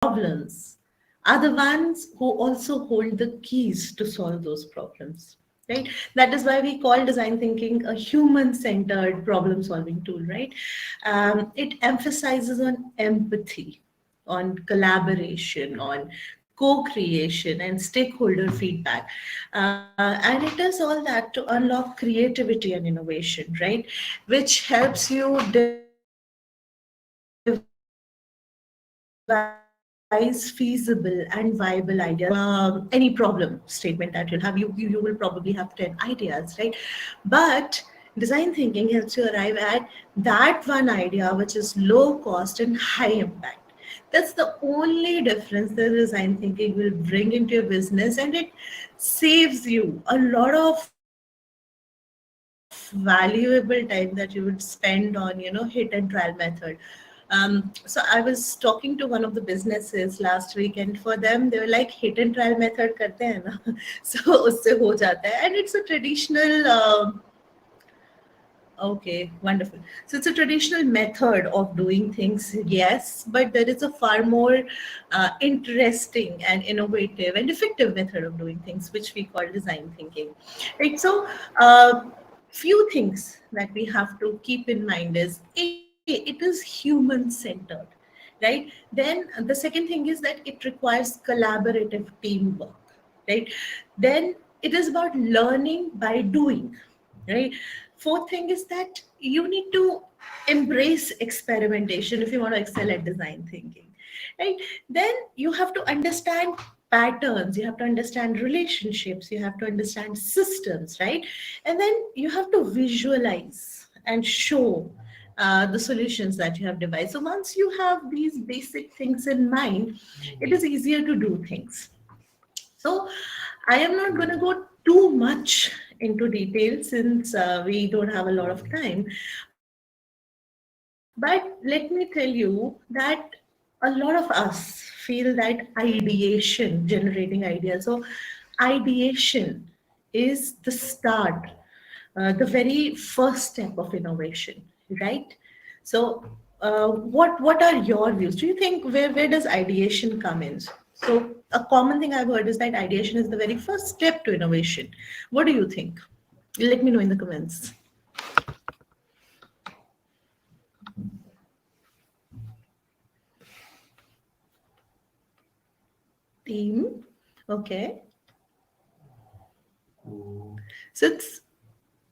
problems are the ones who also hold the keys to solve those problems, right? That is why we call design thinking a human-centered problem-solving tool, right? It emphasizes on empathy, on collaboration, on co-creation and stakeholder feedback. And it does all that to unlock creativity and innovation, right? Which helps you devise feasible and viable ideas any problem statement that you'll have. You will probably have 10 ideas, right? But design thinking helps you arrive at that one idea which is low cost and high impact. That's the only difference that design thinking will bring into your business, and it saves you a lot of valuable time that you would spend on, hit and trial method. So I was talking to one of the businesses last week, and for them, they were like, hit and trial method karte hai na, so usse ho jata hai, and it's a traditional. Okay, wonderful. So it's a traditional method of doing things, yes, but there is a far more interesting and innovative and effective method of doing things, which we call design thinking. Right. So, few things that we have to keep in mind is A, it is human centered, right? Then the second thing is that it requires collaborative teamwork, right? Then it is about learning by doing, right? Fourth thing is that you need to embrace experimentation if you want to excel at design thinking, right? Then you have to understand patterns, you have to understand relationships, you have to understand systems, right? And then you have to visualize and show the solutions that you have devised. So once you have these basic things in mind, it is easier to do things. So I am not going to go too much into detail since we don't have a lot of time. But let me tell you that a lot of us feel that ideation, generating ideas. So ideation is the start, the very first step of innovation, right? So what are your views? Do you think where does ideation come in? So a common thing I've heard is that ideation is the very first step to innovation. What do you think? Let me know in the comments. Team. Okay. So it's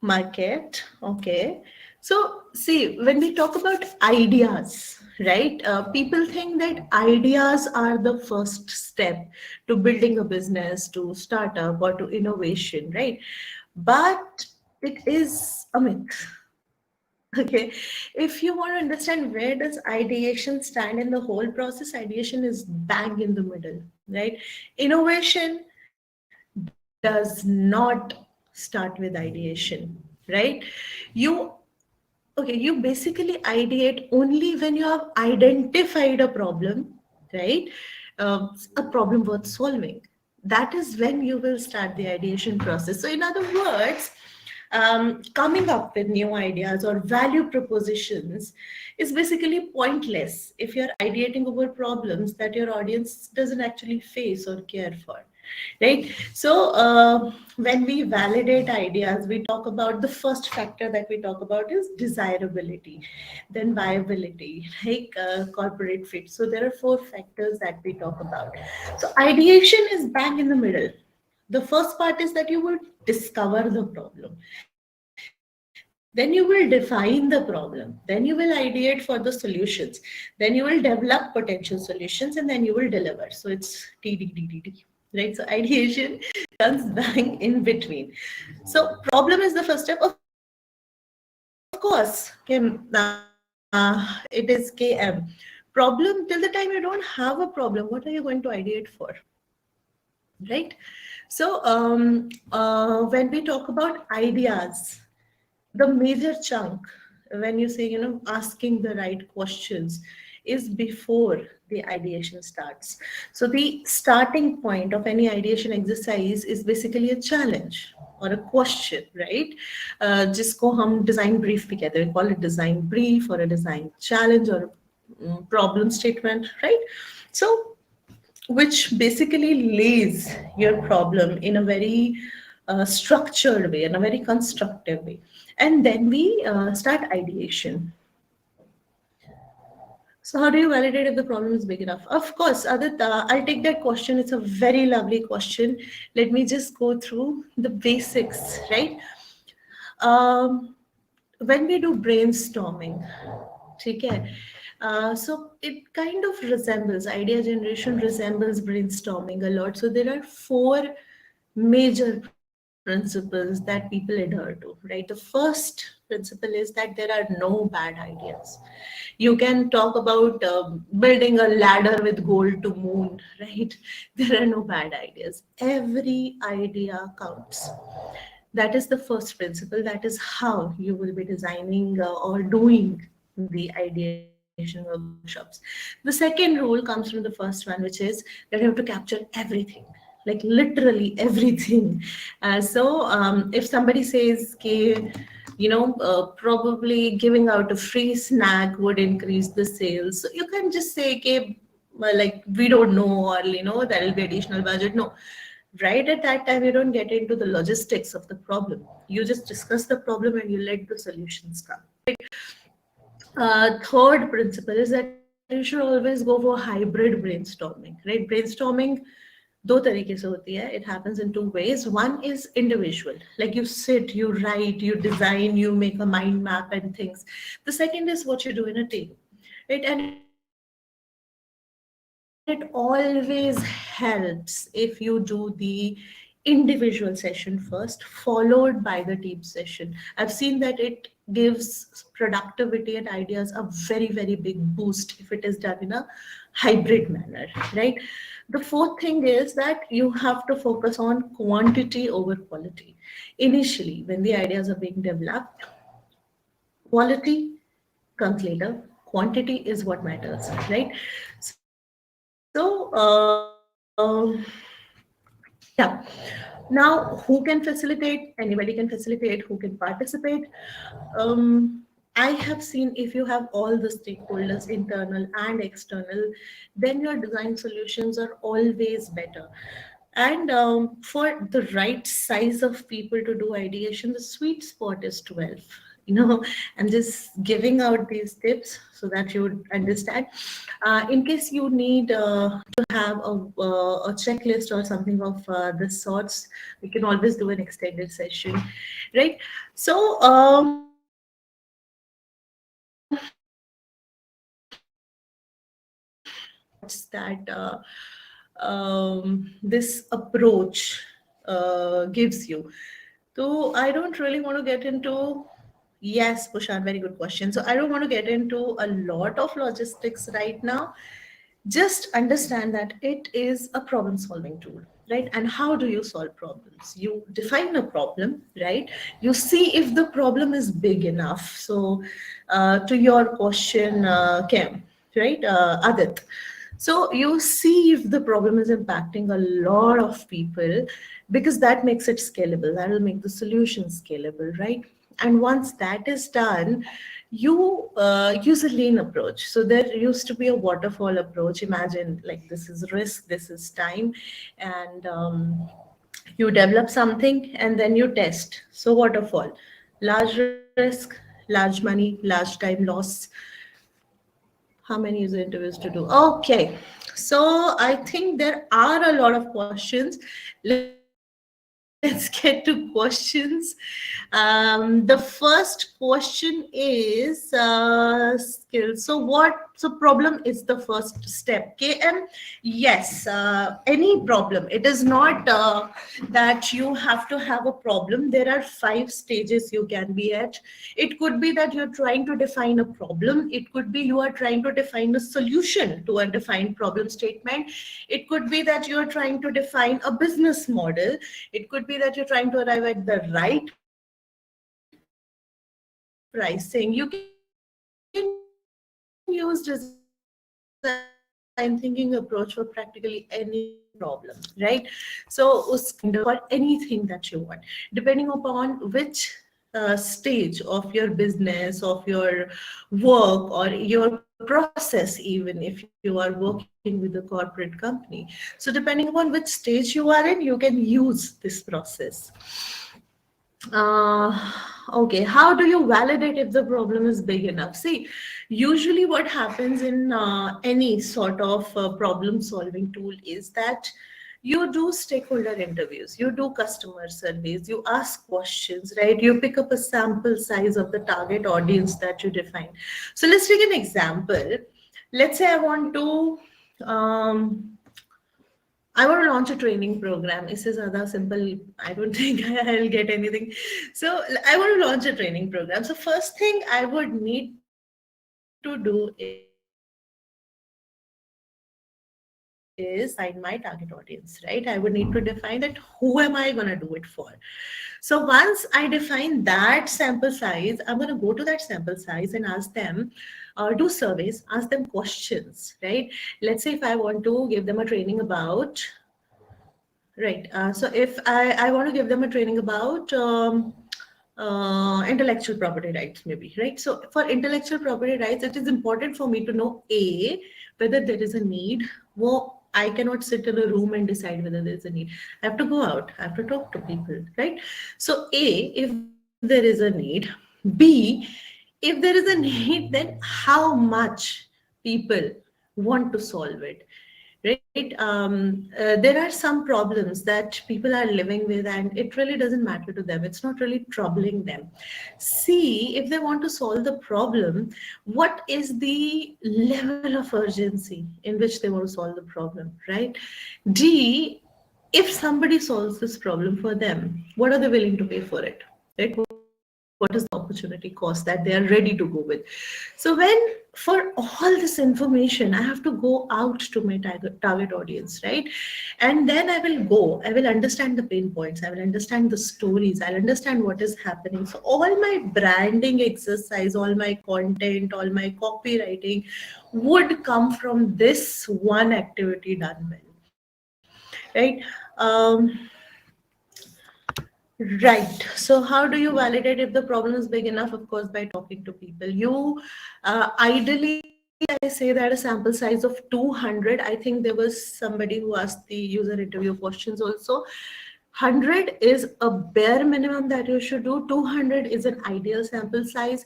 market. Okay. So see, when we talk about ideas, right? People think that ideas are the first step to building a business, to startup, or to innovation, right? But it is a myth. Okay, if you want to understand where does ideation stand in the whole process, ideation is bang in the middle, right? Innovation does not start with ideation, right? You Okay, you basically ideate only when you have identified a problem, right? A problem worth solving. That is when you will start the ideation process. So, in other words, coming up with new ideas or value propositions is basically pointless if you're ideating over problems that your audience doesn't actually face or care for, right? So when we validate ideas, we talk about the first factor that we talk about is desirability, then viability, like corporate fit. So there are four factors that we talk about. So ideation is bang in the middle. The first part is that you will discover the problem, then you will define the problem, then you will ideate for the solutions, then you will develop potential solutions, and then you will deliver. So it's TDDDD, right? So ideation comes bang in between. So problem is the first step, of course. It is KM. Problem, till the time you don't have a problem, what are you going to ideate for? Right? So when we talk about ideas, the major chunk, when you say, asking the right questions, is before the ideation starts. So the starting point of any ideation exercise is basically a challenge or a question, right? जिसको हम design brief भी कहते हैं, we call it design brief or a design challenge or a problem statement, right? So which basically lays your problem in a very structured way, in a very constructive way. And then we start ideation. So how do you validate if the problem is big enough? Of course, Adit, I'll take that question. It's a very lovely question. Let me just go through the basics, right? Um, when we do brainstorming, okay, so it kind of resembles idea generation, resembles brainstorming a lot. So there are four major principles that people adhere to, right? The first principle is that there are no bad ideas. You can talk about building a ladder with gold to moon, right? There are no bad ideas. Every idea counts. That is the first principle. That is how you will be designing or doing the ideation workshops. The second rule comes from the first one, which is that you have to capture everything, like literally everything. If somebody says, okay, probably giving out a free snack would increase the sales. So you can just say, okay, well, like we don't know, or there will be additional budget. No, right at that time you don't get into the logistics of the problem. You just discuss the problem and you let the solutions come. Third principle is that you should always go for hybrid brainstorming, right? Brainstorming दो तरीके से होती है. It happens in two ways. One is individual, like you sit, you write, you design, you make a mind map and things. The second is what you do in a team, right? And it always helps if you do the individual session first, followed by the team session. I've seen that it gives productivity and ideas a very, very big boost if it is done in a hybrid manner, right? The fourth thing is that you have to focus on quantity over quality. Initially, when the ideas are being developed, quality comes later, quantity is what matters, right? Yeah. Now, who can facilitate? Anybody can facilitate. Who can participate? I have seen if you have all the stakeholders, internal and external, then your design solutions are always better. And for the right size of people to do ideation, the sweet spot is 12. I'm just giving out these tips so that you would understand. In case you need to have a checklist or something of this sorts, we can always do an extended session, right? So, that this approach gives you. So I don't really want to get into. Yes, Pushan, very good question. So I don't want to get into a lot of logistics right now. Just understand that it is a problem solving tool, right? And how do you solve problems? You define a problem, right? You see if the problem is big enough. So to your question, Kim, right? Adit, so you see if the problem is impacting a lot of people, because that makes it scalable. That will make the solution scalable, right? And once that is done, you use a lean approach. So there used to be a waterfall approach. Imagine, like, this is risk, this is time, and you develop something and then you test. So waterfall, large risk, large money, large time loss. How many user interviews to do? Okay. So I think there are a lot of questions. Let's get to questions. The first question is skills. So problem is the first step. KM, yes, any problem. It is not that you have to have a problem. There are 5 stages you can be at. It could be that you're trying to define a problem. It could be you are trying to define a solution to a defined problem statement. It could be that you're trying to define a business model. It could be that you're trying to arrive at the right pricing. You can use design thinking approach for practically any problem, right? So uski kind of for anything that you want, depending upon which stage of your business, of your work, or your project you are working on, right? process, even if you are working with a corporate company. So depending upon which stage you are in, you can use this process. uh, okay, how do you validate if the problem is big enough? See, usually what happens in any sort of problem solving tool is that you do stakeholder interviews, you do customer surveys, you ask questions, right? You pick up a sample size of the target audience that you define. So let's take an example. Let's say I want to um, I want to launch a training program. It's just other simple. I don't think I'll get anything. So I want to launch a training program. So first thing I would need to do is I would need to define my target audience, right? I would need to define that who am I going to do it for. So once I define that sample size, I'm going to go to that sample size and ask them, do surveys, ask them questions, right? Let's say if I want to give them a training about right. So if I want to give them a training about intellectual property rights, maybe, right? So for intellectual property rights, it is important for me to know A, whether there is a need. Well, I cannot sit in a room and decide whether there is a need. I have to go out. I have to talk to people, right? So A, if there is a need. B, if there is a need, then how much people want to solve it, right? There are some problems that people are living with and it really doesn't matter to them, it's not really troubling them. See, if they want to solve the problem, what is the level of urgency in which they want to solve the problem, right? D, if somebody solves this problem for them, what are they willing to pay for it, right? What is the opportunity cost that they are ready to go with? So when, for all this information, I have to go out to my target audience, right? And then I will understand the pain points, I will understand the stories, I'll understand what is happening. So all my branding exercise, all my content, all my copywriting would come from this one activity done well, right? Right. So, how do you validate if the problem is big enough? Of course, by talking to people. Ideally, I say that a sample size of 200. I think there was somebody who asked the user interview questions also. 100 is a bare minimum that you should do. 200 is an ideal sample size.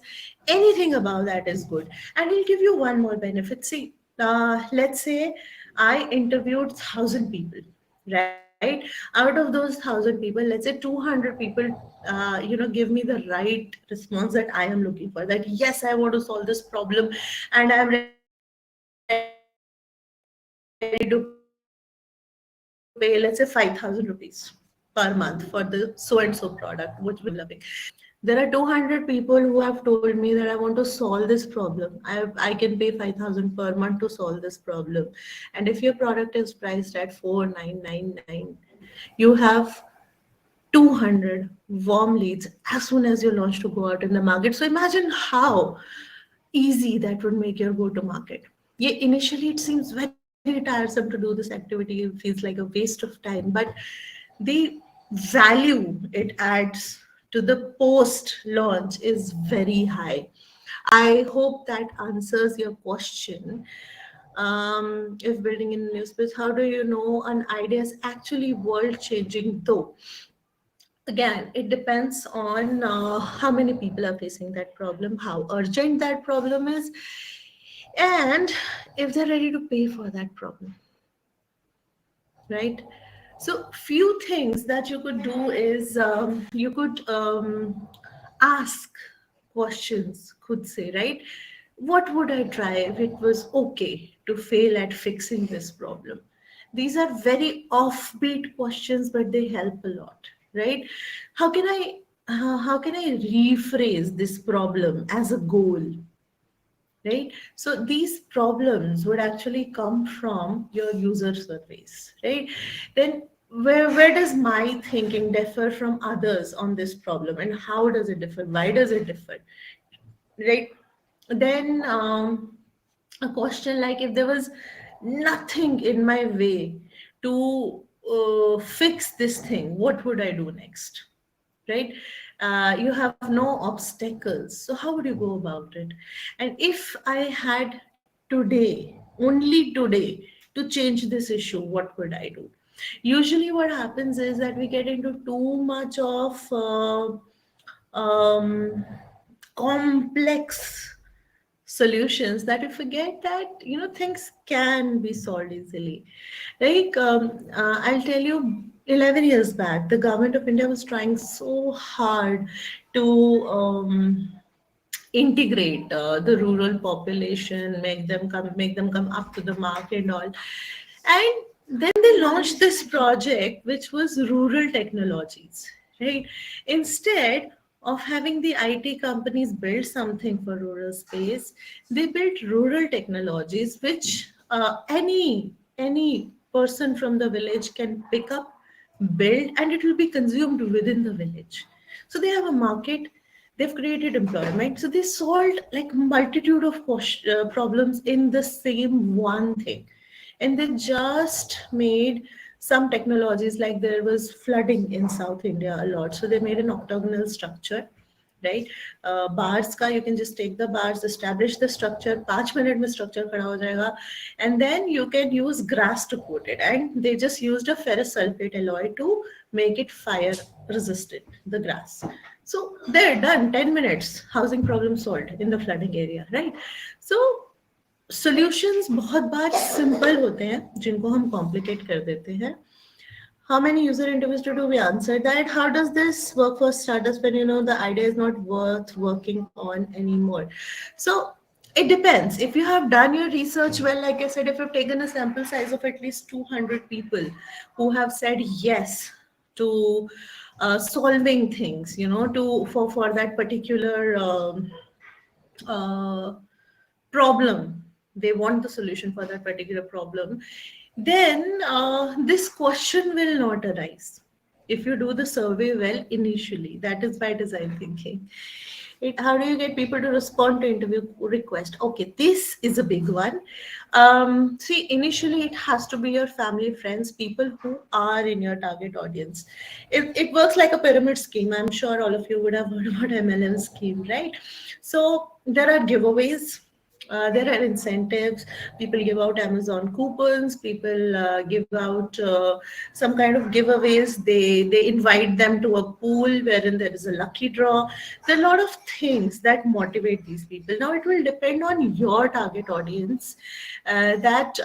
Anything above that is good. And it'll give you one more benefit. See, let's say I interviewed 1,000 people, right? Out of those 1,000 people, let's say 200 people give me the right response that I am looking for, that yes, I want to solve this problem and I'm ready to pay, let's say 5,000 rupees per month for the so and so product, which will be loving. There are 200 people who have told me that I want to solve this problem. I can pay 5,000 per month to solve this problem. And if your product is priced at 4,999, you have 200 warm leads as soon as you launch to go out in the market. So imagine how easy that would make your go to market. Yeah, initially it seems very tiresome to do this activity, it feels like a waste of time, but the value it adds to the post launch is very high. I hope that answers your question. If building in a new space, how do you know an idea is actually world changing though? Again, it depends on how many people are facing that problem, how urgent that problem is, and if they're ready to pay for that problem, right? So few things that you could do is you could ask questions, could say, right? What would I try if it was okay to fail at fixing this problem? These are very offbeat questions, but they help a lot, right? How can I rephrase this problem as a goal, right? So these problems would actually come from your user surveys, right? Then where does my thinking differ from others on this problem, and how does it differ? Why does it differ, right? Then a question like, if there was nothing in my way to fix this thing, what would I do next, right? You have no obstacles, so how would you go about it? And if I had today, only today, to change this issue, what could I do? Usually, what happens is that we get into too much of um, complex solutions that we forget that things can be solved easily. Like I'll tell you, 11 years back, the government of India was trying so hard to integrate the rural population, make them come up to the mark and all. And then they launched this project, which was rural technologies, right? Instead of having the IT companies build something for rural space, they built rural technologies, which any person from the village can pick up, build, and it will be consumed within the village. So they have a market, they've created employment, so they solved like multitude of problems in the same one thing. And they just made some technologies, like there was flooding in South India a lot, so they made an octagonal structure, right? Bars ka, you can just take the bars, establish the structure, 5 minute में structure खड़ा हो जाएगा, and then you can use grass to coat it, and they just used a ferrous sulfate alloy to make it fire resistant, the grass. So they're done, 10 minutes, housing problem solved in the flooding area, right? So solutions बहुत बार simple होते हैं, जिनको हम complicate कर देते हैं. How many user interviews do we answer that? How does this work for startups when the idea is not worth working on anymore? So it depends. If you have done your research well, like I said, if you've taken a sample size of at least 200 people who have said yes to solving things, to for that particular uh, problem, they want the solution for that particular problem, then this question will not arise. If you do the survey well initially, that is by design thinking. How do you get people to respond to interview request? Okay, this is a big one. See, initially it has to be your family, friends, people who are in your target audience. It works like a pyramid scheme. I'm sure all of you would have heard about MLM scheme, right? So there are giveaways, there are incentives. People give out Amazon coupons. People give out some kind of giveaways. They invite them to a pool wherein there is a lucky draw. There are a lot of things that motivate these people. Now it will depend on your target audience, that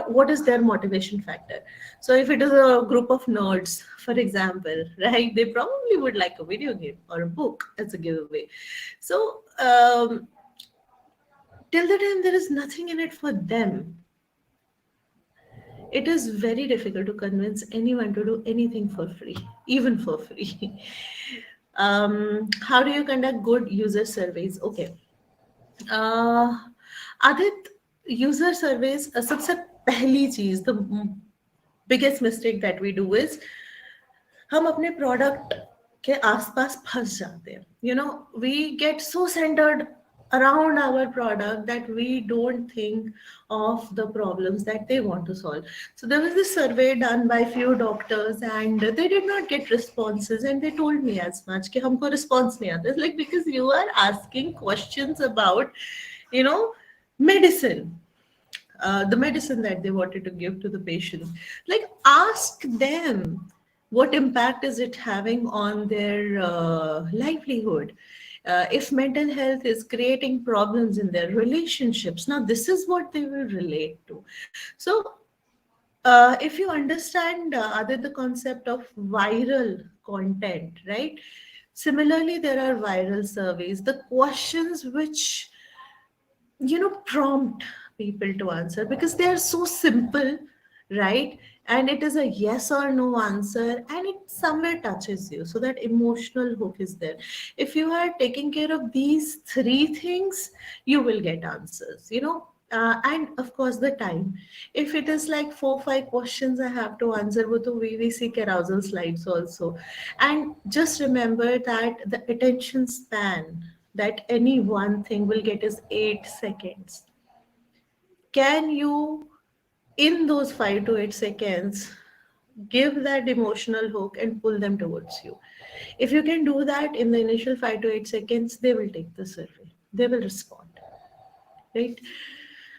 what is their motivation factor. So if it is a group of nerds, for example, right, they probably would like a video game or a book as a giveaway. So till the time there is nothing in it for them, it is very difficult to convince anyone to do anything for free, even for free. How do you conduct good user surveys? Okay. Aadit, user surveys, सबसे पहली चीज, the biggest mistake that we do is हम अपने product के आसपास फंस जाते हैं. We get so centered around our product that we don't think of the problems that they want to solve. So there was this survey done by few doctors, and they did not get responses, and they told me as much कि हमको response नहीं आता. It's like, because you are asking questions about you know medicine, the medicine that they wanted to give to the patients. Like, ask them, what impact is it having on their livelihood? If mental health is creating problems in their relationships, now this is what they will relate to. So if you understand other the concept of viral content, right? Similarly, there are viral surveys, the questions which prompt people to answer, because they are so simple, right? And it is a yes or no answer, and it somewhere touches you, so that emotional hook is there. If you are taking care of these three things, you will get answers, and of course the time. If it is like 4 5 questions I have to answer, wo to we see carousel slides also. And just remember that the attention span that any one thing will get is 8 seconds. Can you, in those 5 to 8 seconds, give that emotional hook and pull them towards you? If you can do that in the initial 5 to 8 seconds, they will take the survey, they will respond, right?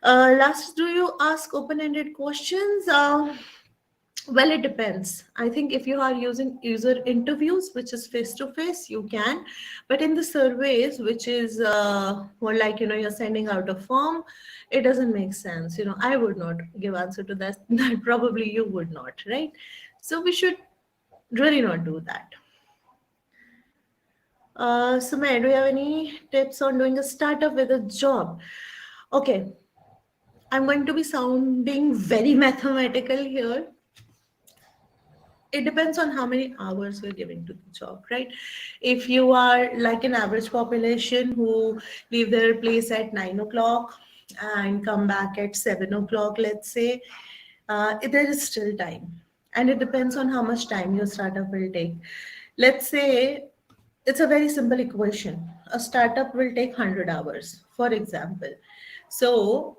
Last, do you ask open-ended questions? Well, it depends. I think if you are using user interviews, which is face to face, you can. But in the surveys, which is more like, you're sending out a form, it doesn't make sense. I would not give answer to that. That probably you would not, right? So we should really not do that. Sumaya, do you have any tips on doing a startup with a job? Okay, I'm going to be sounding very mathematical here. It depends on how many hours we're giving to the job, right? If you are like an average population who leave their place at 9 o'clock and come back at 7 o'clock, let's say, there is still time. And it depends on how much time your startup will take. Let's say it's a very simple equation. A startup will take 100 hours, for example. So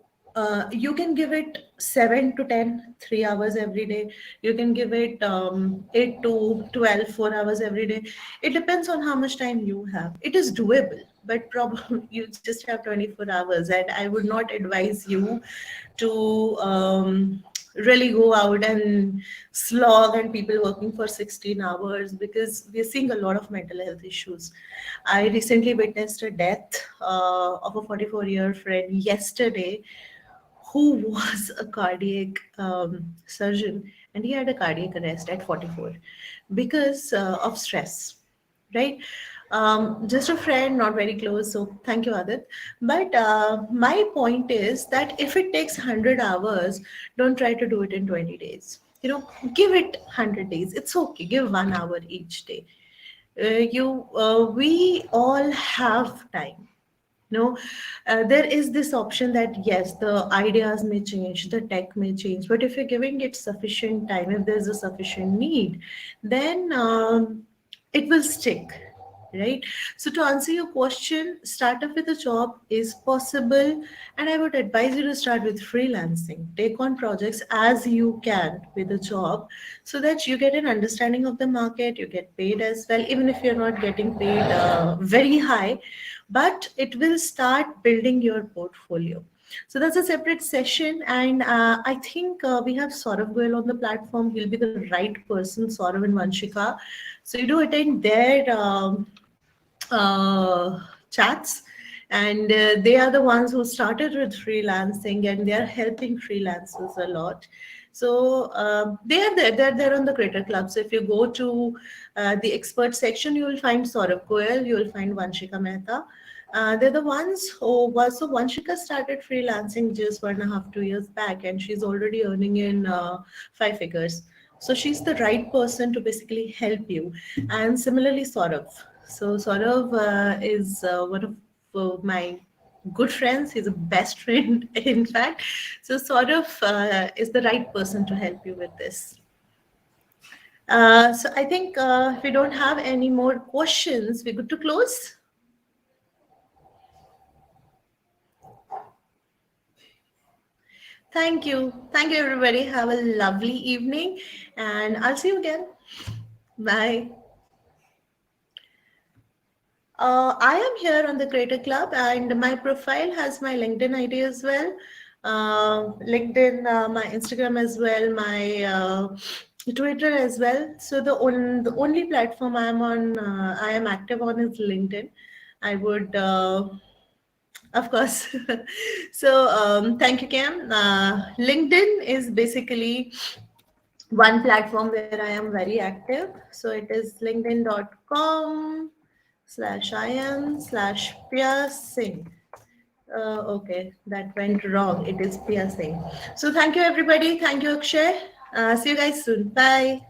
you can give it 7 to 10, 3 hours every day. You can give it 8 to 12, 4 hours every day. It depends on how much time you have. It is doable, but probably you just have 24 hours. And I would not advise you to really go out and slog and people working for 16 hours, because we're seeing a lot of mental health issues. I recently witnessed a death of a 44-year friend yesterday who was a cardiac surgeon, and he had a cardiac arrest at 44 because of stress, right? Just a friend, not very close. So thank you, Adit. But my point is that if it takes 100 hours, don't try to do it in 20 days. Give it 100 days. It's okay. Give 1 hour each day. We all have time. No, there is this option that yes, the ideas may change, the tech may change, but if you're giving it sufficient time, if there's a sufficient need, then it will stick, right? So to answer your question, startup with a job is possible, and I would advise you to start with freelancing. Take on projects as you can with a job, so that you get an understanding of the market, you get paid as well, even if you're not getting paid very high, but it will start building your portfolio. So that's a separate session, and I think we have Saurav Goel on the platform. He'll be the right person, Saurav and Vanshika. So you do attend their chats, and they are the ones who started with freelancing, and they are helping freelancers a lot. So they are there. They're on the Creator Club. So if you go to the expert section, you will find Saurabh Goel, you will find Vanshika Mehta. They're the ones who was so Vanshika started freelancing just 1.5, 2 years back, and she's already earning in 5 figures. So she's the right person to basically help you. And similarly, Saurav. So Saurav is one of my good friends. He's a best friend, in fact. So Saurav is the right person to help you with this. So I think if we don't have any more questions, we're good to close. Thank you. Thank you, everybody. Have a lovely evening, and I'll see you again. Bye. I am here on the Creator Club, and my profile has my LinkedIn ID as well. LinkedIn, my Instagram as well, my Twitter as well. So the only platform I am active on is LinkedIn. I would, of course. So thank you, Cam. LinkedIn is basically one platform where I am very active. So it is linkedin.com/im/Pia Singh. Okay, that went wrong. It is Pia Singh. So thank you, everybody. Thank you, Akshay. See you guys soon. Bye.